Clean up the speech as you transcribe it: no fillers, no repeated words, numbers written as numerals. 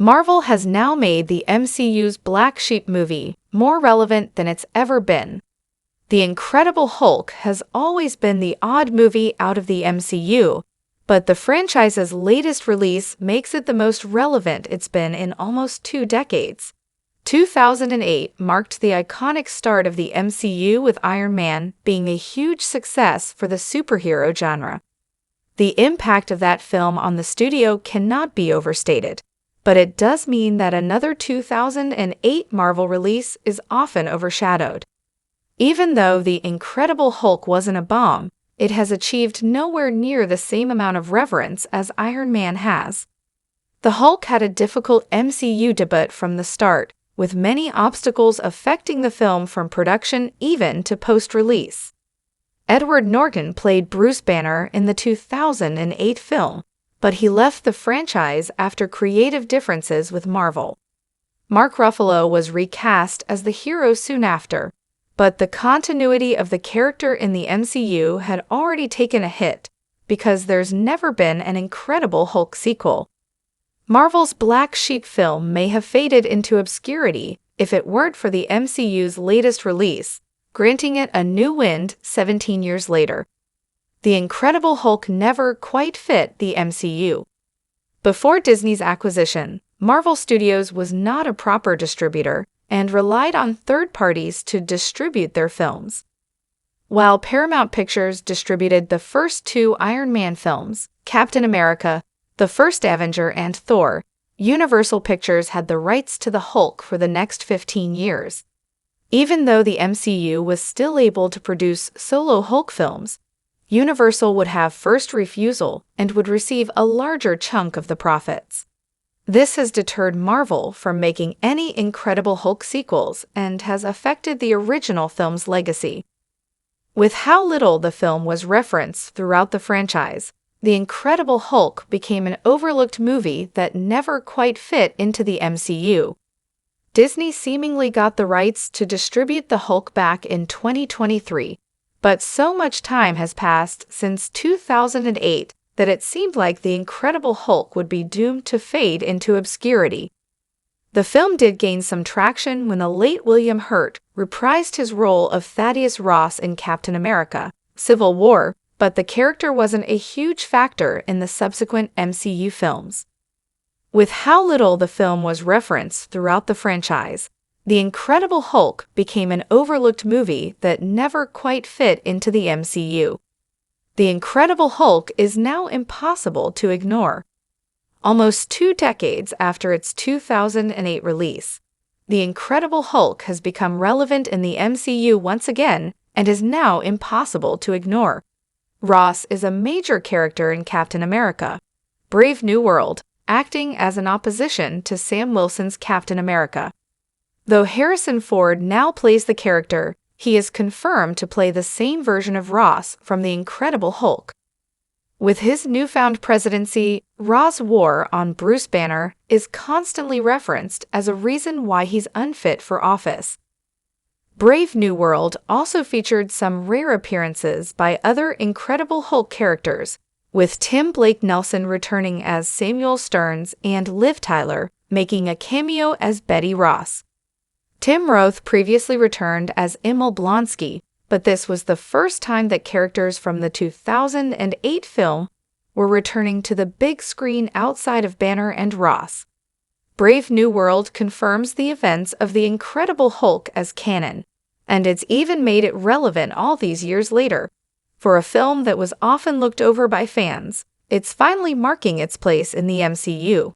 Marvel has now made the MCU's Black Sheep movie more relevant than it's ever been. The Incredible Hulk has always been the odd movie out of the MCU, but the franchise's latest release makes it the most relevant it's been in almost 2 decades. 2008 marked the iconic start of the MCU, with Iron Man being a huge success for the superhero genre. The impact of that film on the studio cannot be overstated, but it does mean that another 2008 Marvel release is often overshadowed. Even though The Incredible Hulk wasn't a bomb, it has achieved nowhere near the same amount of reverence as Iron Man has. The Hulk had a difficult MCU debut from the start, with many obstacles affecting the film from production even to post-release. Edward Norton played Bruce Banner in the 2008 film, but he left the franchise after creative differences with Marvel. Mark Ruffalo was recast as the hero soon after, but the continuity of the character in the MCU had already taken a hit because there's never been an Incredible Hulk sequel. Marvel's Black Sheep film may have faded into obscurity if it weren't for the MCU's latest release, granting it a new wind 17 years later. The Incredible Hulk never quite fit the MCU. Before Disney's acquisition, Marvel Studios was not a proper distributor and relied on third parties to distribute their films. While Paramount Pictures distributed the first 2 Iron Man films, Captain America, The First Avenger, and Thor, Universal Pictures had the rights to the Hulk for the next 15 years. Even though the MCU was still able to produce solo Hulk films, Universal would have first refusal and would receive a larger chunk of the profits. This has deterred Marvel from making any Incredible Hulk sequels and has affected the original film's legacy. With how little the film was referenced throughout the franchise, The Incredible Hulk became an overlooked movie that never quite fit into the MCU. Disney seemingly got the rights to distribute the Hulk back in 2023, but so much time has passed since 2008 that it seemed like The Incredible Hulk would be doomed to fade into obscurity. The film did gain some traction when the late William Hurt reprised his role of Thaddeus Ross in Captain America: Civil War, but the character wasn't a huge factor in the subsequent MCU films. With how little the film was referenced throughout the franchise, The Incredible Hulk became an overlooked movie that never quite fit into the MCU. The Incredible Hulk is now impossible to ignore. Almost 2 decades after its 2008 release, The Incredible Hulk has become relevant in the MCU once again and is now impossible to ignore. Ross is a major character in Captain America: Brave New World, acting as an opposition to Sam Wilson's Captain America. Though Harrison Ford now plays the character, he is confirmed to play the same version of Ross from The Incredible Hulk. With his newfound presidency, Ross' war on Bruce Banner is constantly referenced as a reason why he's unfit for office. Brave New World also featured some rare appearances by other Incredible Hulk characters, with Tim Blake Nelson returning as Samuel Stearns and Liv Tyler making a cameo as Betty Ross. Tim Roth previously returned as Emil Blonsky, but this was the first time that characters from the 2008 film were returning to the big screen outside of Banner and Ross. Brave New World confirms the events of The Incredible Hulk as canon, and it's even made it relevant all these years later. For a film that was often looked over by fans, it's finally marking its place in the MCU.